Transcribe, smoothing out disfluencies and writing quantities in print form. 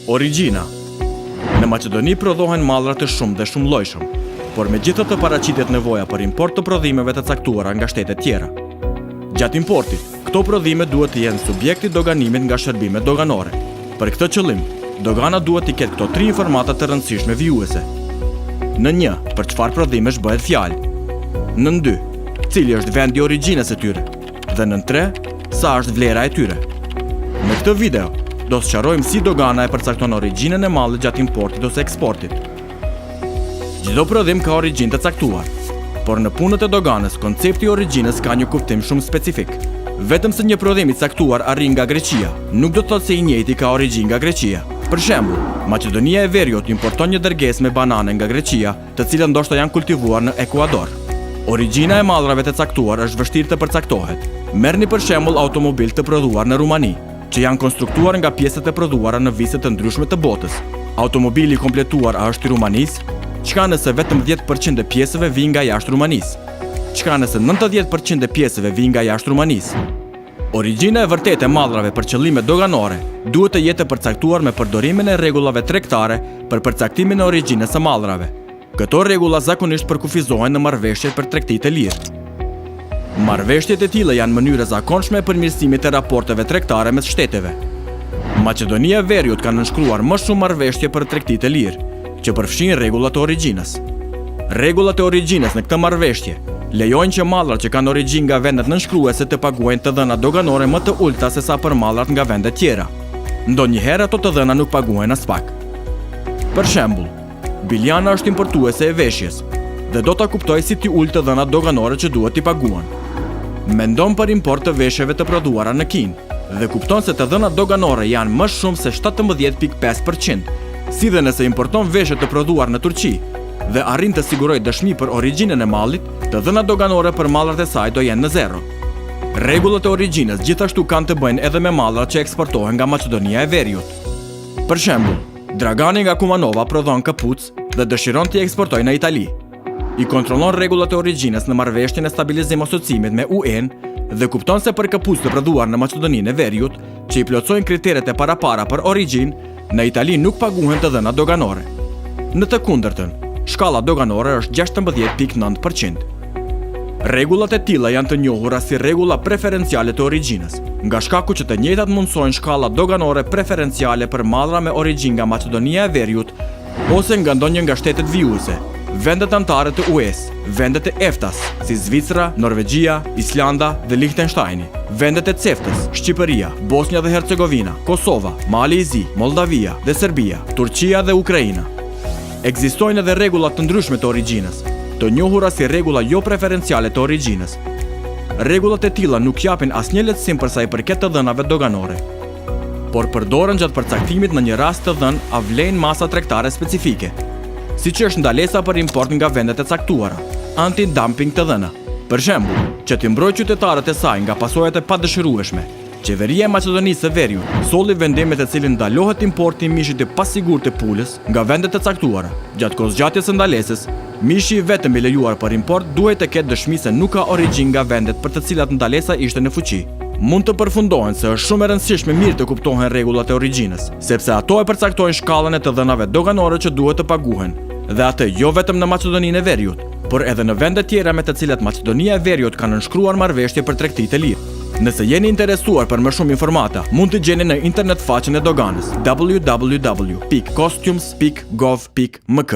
Origjina. Në Maqedoni prodhohen mallra të shumë dhe shumë llojshëm, por megjithatë paraqitet nevoja për import të prodhimeve të caktuara nga shtetet tjera. Gjatë importit, këto prodhime duhet të jenë subjekti doganimit nga shërbimet doganore. Për këtë qëllim, dogana duhet të ketë këto 3 informata të rëndësishme vijuese. Në 1, për çfarë prodhimesh bëhet fjalë. Në 2, cili është vendi i origjinës së tyre. Dhe në 3, sa është vlera e tyre. Në këtë video, do të sqarojmë si dogana e përcakton origjinën e mallit gjatë importit ose eksportit. Çdo prodhim ka origjinë të caktuar, por në punët e doganës, koncepti i origjinës ka një kuptim shumë specifik. Vetëm se një prodhim i caktuar arrin nga Greqia, nuk do të thotë se i njëjti ka origjinë nga Greqia. Për shembull, Maqedonia e Veriut importon një dërgesë me banane nga Greqia, të cilat ndoshta janë kultivuar në Ekuador. Origjina e mallrave të caktuar është vështirë të përcaktohet. Merrni për shembull automobil të prodhuar në Rumani, që janë konstruktuar nga pjesët e prodhuara në vise të ndryshme të botës. Automobili kompletuar a është i Rumanisë? Çka nëse vetëm 10% e pjesëve vijnë nga jashtë Rumanisë? Çka nëse 90% e pjesëve vijnë nga jashtë Rumanisë? Origjina e vërtetë e mallrave për qëllime doganore duhet të jetë e përcaktuar me përdorimin e rregullave tregtare për përcaktimin e origjinës së mallrave. Këto rregulla zakonisht përkufizohen në marrëveshjet për tregti të lirë. Marrëveshjet e tilla janë mënyra zakonshme e përmirësimit të raporteve tregtare mes shteteve. Maqedonia e Veriut ka nënshkruar më shumë marrëveshje për tregti të lirë, që përfshin rregullat e origjinës. Rregullat e origjinës në këtë marrëveshje lejojnë që mallrat që kanë origjinë nga vendet nënshkruese të paguajnë të dhëna doganore më të ulta se sa për mallrat nga vende tjera. Ndonjëherë ato të dhëna nuk paguhen as pak. Për shembull, Biljana është importuese e veshjes dhe do ta kuptoj si t'i ulë të dhënat doganore që duhet t'i paguhen. Mendon për import të veshjeve të prodhuara në Kinë dhe kupton se të dhënat doganore janë më shumë se 17.5%, si dhe nëse importon veshje të prodhuar në Turqi dhe arrin të sigurojë dëshmi për origjinën e mallit, të dhënat doganore për mallrat e saj do jenë në zero. Rregullat e origjinës gjithashtu kanë të bëjnë edhe me mallrat që eksportohen nga Maqedonia e Veriut. Për shembull, Dragani nga Kumanova prodhon kapucë dhe dëshiron t'i eksportojë në Itali. I kontrollon rregullat e origjinës në marrëveshjen e stabilizim asociimit me UN dhe kupton se për kapucë të prodhuar në Maqedoninë e Veriut, që i plotësojnë kriteret e parapara për origjinë, në Itali nuk paguhen të dhënat doganore. Në të kundërtën, shkalla doganore është 16.9%. Rregullat e tilla janë të njohura si rregulla preferenciale të origjinës, nga shkaku që të njëjtat mundsojnë shkalla doganore preferenciale për mallra me origjinë nga Maqedonia e Veriut ose nga ndonjë nga shtetet vijuese, vendet anëtare të UE-s, vendet e EFTA-s, si Zvicra, Norvegjia, Islanda dhe Liechtensteini, vendet e CEFTA-s, Shqipëria, Bosnia dhe Hercegovina, Kosova, Malizi, Moldavia dhe Serbia, Turqia dhe Ukraina. Ekzistojnë edhe rregullat të ndryshme të origjinës, të njohura si rregulla jo preferenciale të origjinës. Rregullat e tilla nuk japin asnjë lehtësim për sa i përket të dhënave doganore, por përdoren gjatë përcaktimit në një rast të dhënë a vlen masa tregtare specifike, siç është ndalesa për import nga vendet e caktuara, anti-dumping të dhëna. Për shembull, që t'i mbrojë qytetarët e saj nga pasojat e padëshirueshme, Qeveria e Maqedonisë së Veriut solli vendimet e cilin ndalohet importi i mishit të pasigurt të pulës nga vendet e caktuara. Gjatë kozgjatjes së ndalesës, mishi i vetëm i lejuar për import duhet të ketë dëshmi se nuk ka origjinë nga vendet për të cilat ndalesa ishte në fuqi. Mund të përfundohen se është shumë e rëndësishme mirë të kuptohen rregullat e origjinës, sepse ato e përcaktojnë shkallën e të dhënave doganore që duhet të paguhen, dhe atë jo vetëm në Maqedoninë e Veriut, por edhe në vende tjera me të cilat Maqedonia e Veriut ka nënshkruar marrëveshje për tregti të lirë. Nëse jeni interesuar për më shumë informata, mund të gjeni në internet faqen e doganës www.costumes.gov.mk.